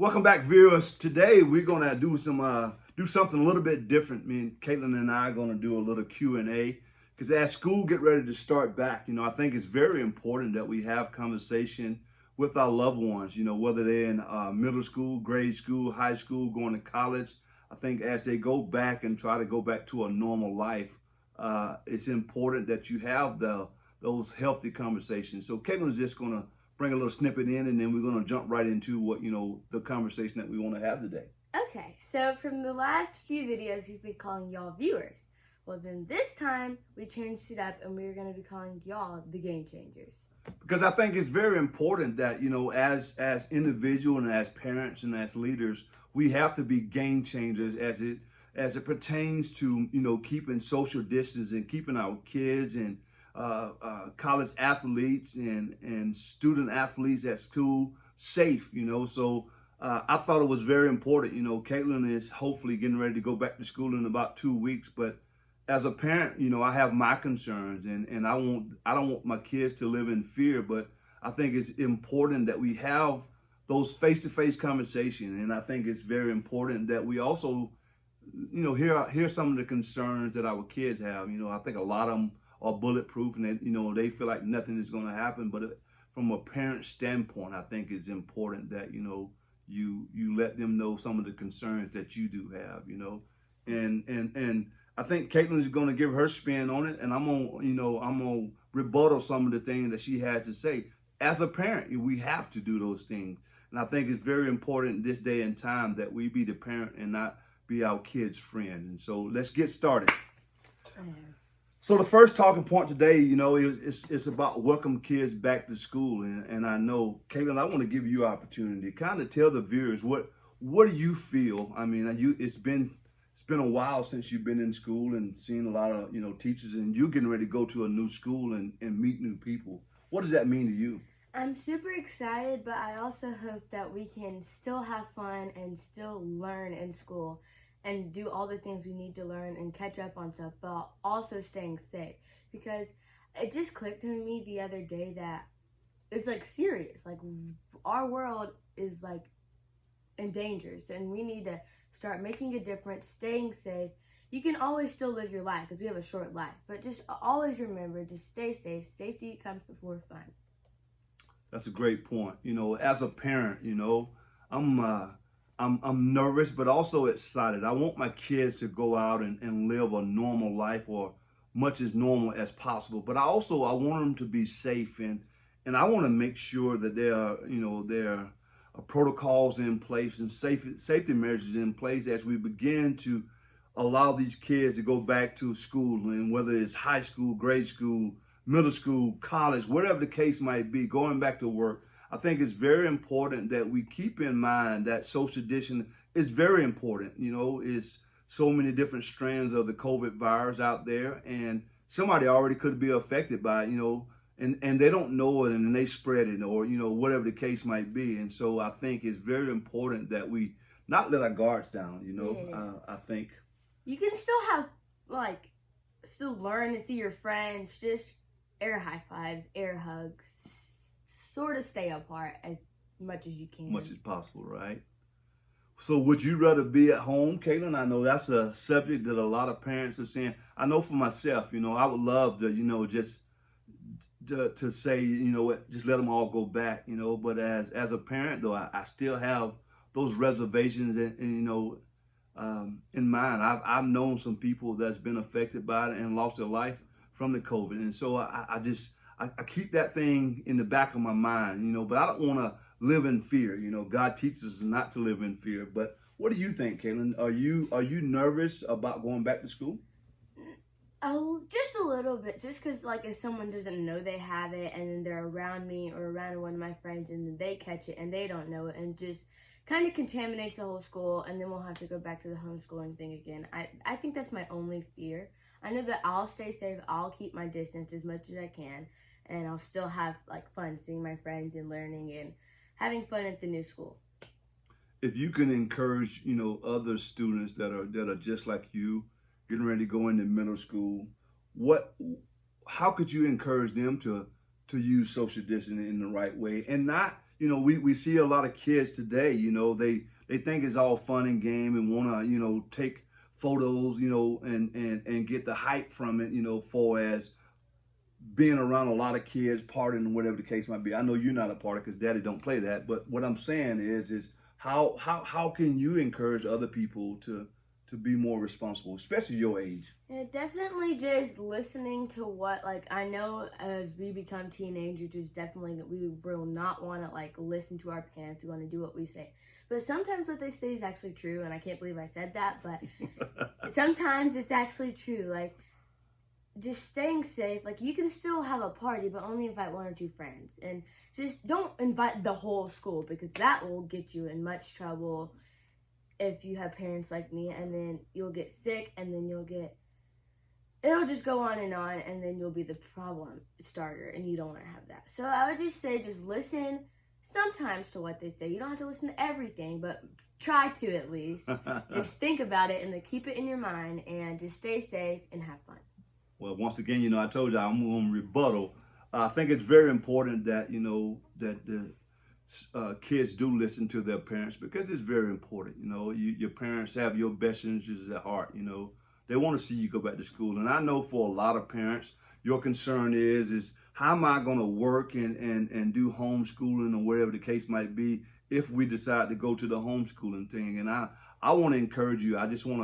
Welcome back, viewers. Today we're gonna do something a little bit different. Me and Caitlin and I are gonna do a little Q&A because as school get ready to start back, I think it's very important that we have conversation with our loved ones. Whether they're in middle school, grade school, high school, going to college. I think as they go back and try to go back to a normal life, it's important that you have those healthy conversations. So Caitlin's just gonna bring a little snippet in, and then we're going to jump right into what, the conversation that we want to have today. Okay, so from the last few videos, he's been calling y'all viewers. Well, then this time, we changed it up, and we're going to be calling y'all the game changers. Because I think it's very important that, as individuals and as parents and as leaders, we have to be game changers as it pertains to, keeping social distance and keeping our kids and college athletes and student athletes at school safe, So I thought it was very important. Caitlin is hopefully getting ready to go back to school in about 2 weeks. But as a parent, I have my concerns, and I don't want my kids to live in fear. But I think it's important that we have those face-to-face conversations, and I think it's very important that we also, hear some of the concerns that our kids have. I think a lot of them are bulletproof, and they feel like nothing is going to happen. But from a parent standpoint, I think it's important that you let them know some of the concerns that you do have. And I think Caitlin is going to give her spin on it, and I'm gonna rebuttal some of the things that she had to say. As a parent, we have to do those things, and I think it's very important in this day and time that we be the parent and not be our kids' friend. And so let's get started. So the first talking point today, it's about welcome kids back to school. And I know, Caitlin, I want to give you an opportunity to kind of tell the viewers what do you feel? I mean, it's been a while since you've been in school and seen a lot of, teachers, and you're getting ready to go to a new school and meet new people. What does that mean to you? I'm super excited, but I also hope that we can still have fun and still learn in school and do all the things we need to learn and catch up on stuff, but also staying safe. Because it just clicked with me the other day that it's serious. Our world is in danger, and we need to start making a difference, staying safe. You can always still live your life because we have a short life, but just always remember, just stay safe. Safety comes before fun. That's a great point. As a parent, I'm nervous, but also excited. I want my kids to go out and live a normal life, or much as normal as possible. But I want them to be safe, and I want to make sure that there are protocols in place and safety measures in place as we begin to allow these kids to go back to school, and whether it's high school, grade school, middle school, college, whatever the case might be, going back to work. I think it's very important that we keep in mind that social distancing is very important. It's so many different strands of the COVID virus out there, and somebody already could be affected by it, and they don't know it, and they spread it, or, whatever the case might be. And so I think it's very important that we not let our guards down, I think. You can still have, still learn to see your friends, just air high fives, air hugs, sort of stay apart as much as you can. Much as possible, right? So would you rather be at home, Caitlin? I know that's a subject that a lot of parents are saying. I know for myself, I would love to, just to say, just let them all go back, But as a parent, though, I still have those reservations and in mind. I've known some people that's been affected by it and lost their life from the COVID. And so I keep that thing in the back of my mind, but I don't want to live in fear. God teaches us not to live in fear. But what do you think, Caitlin? Are you nervous about going back to school? Oh, just a little bit. Just because, if someone doesn't know they have it, and then they're around me or around one of my friends, and then they catch it and they don't know it, and just kind of contaminates the whole school, and then we'll have to go back to the homeschooling thing again. I think that's my only fear. I know that I'll stay safe. I'll keep my distance as much as I can, and I'll still have fun seeing my friends and learning and having fun at the new school. If you can encourage, other students that are just like you, getting ready to go into middle school, how could you encourage them to use social distancing in the right way and not, we see a lot of kids today, they think it's all fun and game and want to, take photos, and get the hype from it, for as being around a lot of kids, partying, and whatever the case might be. I know you're not a party because Daddy don't play that. But what I'm saying is how can you encourage other people to be more responsible, especially your age? Yeah, definitely just listening to what, like, I know as we become teenagers, just definitely we will not want to, like, listen to our parents. We want to do what we say. But sometimes what they say is actually true, and I can't believe I said that, but sometimes it's actually true. Like, just staying safe. Like, you can still have a party, but only invite 1 or 2 friends. And just don't invite the whole school, because that will get you in much trouble if you have parents like me, and then you'll get sick, and then it'll just go on, and then you'll be the problem starter, and you don't want to have that. So I would just say, just listen sometimes to what they say. You don't have to listen to everything, but try to at least. Just think about it, and then keep it in your mind, and just stay safe and have fun. Well, once again, I told you I'm going to rebuttal. I think it's very important that, that the kids do listen to their parents, because it's very important. Your parents have your best interests at heart. They want to see you go back to school. And I know for a lot of parents, your concern is how am I going to work and do homeschooling or whatever the case might be if we decide to go to the homeschooling thing. And I want to encourage you. I just want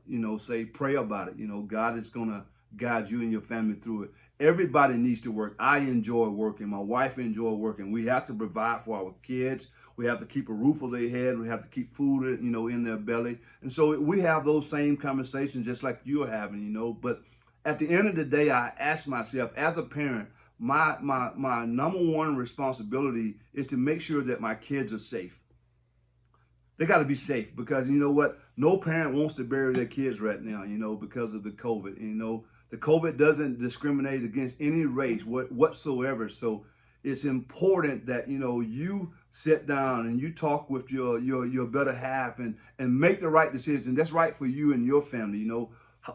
to, say, pray about it. God is going to guide you and your family through it. Everybody needs to work. I enjoy working. My wife enjoys working. We have to provide for our kids. We have to keep a roof over their head. We have to keep food, in their belly. And so we have those same conversations just like you're having, But at the end of the day, I ask myself, as a parent, my number one responsibility is to make sure that my kids are safe. They got to be safe, because you know what? No parent wants to bury their kids right now, because of the COVID. The COVID doesn't discriminate against any race whatsoever. So it's important that, you sit down and you talk with your better half and make the right decision. That's right for you and your family.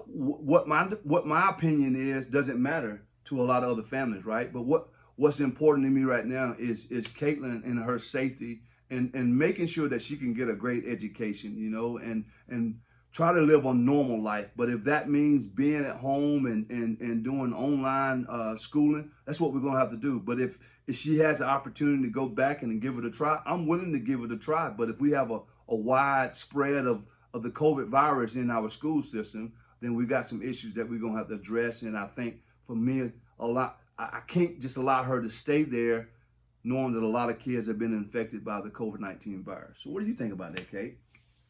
What my opinion is doesn't matter to a lot of other families, right? But what's important to me right now is Caitlin and her safety, and making sure that she can get a great education, and try to live a normal life. But if that means being at home and doing online schooling, that's what we're going to have to do. But if she has an opportunity to go back and give it a try, I'm willing to give it a try. But if we have a wide spread of the COVID virus in our school system, then we got some issues that we're going to have to address. And I think for me, I can't just allow her to stay there knowing that a lot of kids have been infected by the COVID-19 virus. So what do you think about that, Kate?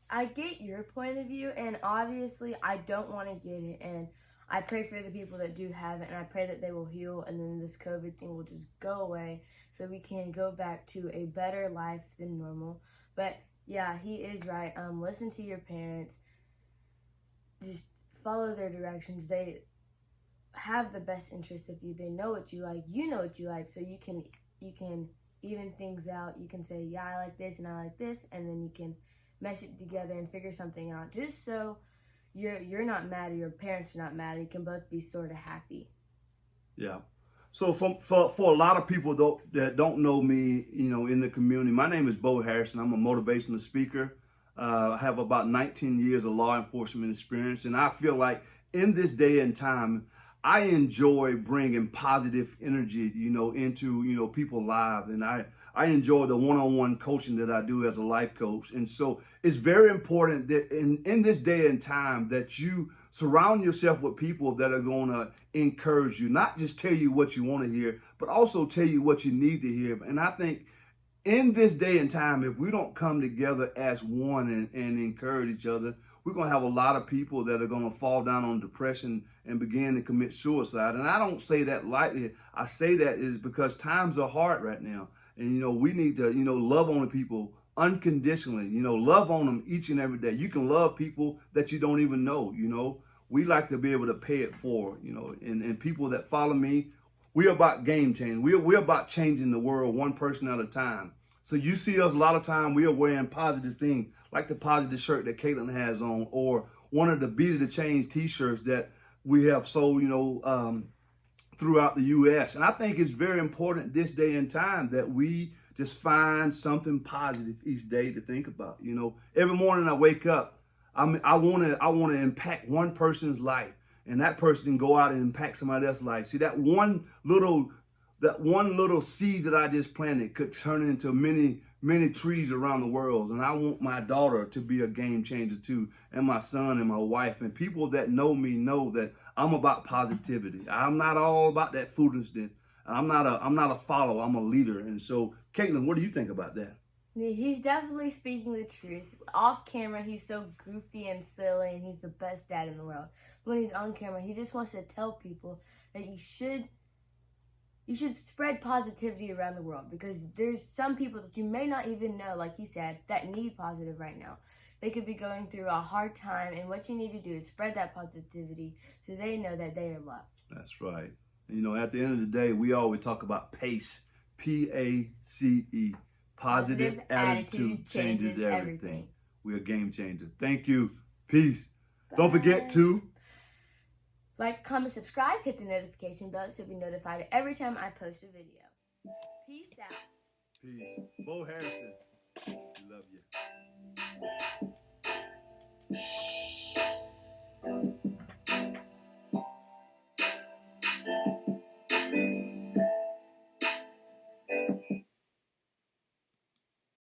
I get your point of view, and obviously I don't want to get it, and I pray for the people that do have it, and I pray that they will heal, and then this COVID thing will just go away so we can go back to a better life than normal. But yeah, he is right. Listen to your parents. Just follow their directions. They have the best interest of you. They know what you like. You know what you like, so you can even things out. You can say, yeah, I like this and I like this, and then you can mesh it together and figure something out, just so you're not mad or your parents are not mad. You can both be sort of happy. Yeah. So for a lot of people that don't know me, in the community, my name is Bo Hairston. I'm a motivational speaker. I have about 19 years of law enforcement experience, and I feel like in this day and time, I enjoy bringing positive energy, into, people's lives. And I enjoy the one-on-one coaching that I do as a life coach. And so it's very important that in this day and time that you surround yourself with people that are going to encourage you, not just tell you what you want to hear, but also tell you what you need to hear. And I think in this day and time, if we don't come together as one and encourage each other, we're going to have a lot of people that are going to fall down on depression and begin to commit suicide. And I don't say that lightly. I say that is because times are hard right now. And, we need to, love on the people unconditionally, love on them each and every day. You can love people that you don't even know, We like to be able to pay it forward, and people that follow me, we're about game changing. We're about changing the world one person at a time. So you see us a lot of time, we are wearing positive things, like the positive shirt that Caitlin has on, or one of the Beat of the Change t-shirts that we have sold, throughout the U.S. And I think it's very important this day and time that we just find something positive each day to think about. You know, every morning I wake up, I want to impact one person's life, and that person can go out and impact somebody else's life. See, that one little seed that I just planted could turn into many trees around the world. And I want my daughter to be a game changer too, and my son and my wife, and people that know me know that I'm about positivity. I'm not all about that foolishness. I'm not a follower. I'm a leader. And so, Caitlin, what do you think about that? He's definitely speaking the truth. Off camera, he's so goofy and silly, and he's the best dad in the world. When he's on camera, he just wants to tell people that you should spread positivity around the world, because there's some people that you may not even know, like he said, that need positive right now. They could be going through a hard time, and what you need to do is spread that positivity so they know that they are loved. That's right. You know, at the end of the day, we always talk about PACE, P.A.C.E. Positive attitude changes everything. We're a game changer. Thank you. Peace. Bye. Don't forget to like, comment, subscribe, hit the notification bell so you'll be notified every time I post a video. Peace out. Peace. Bo Hairston. We love you.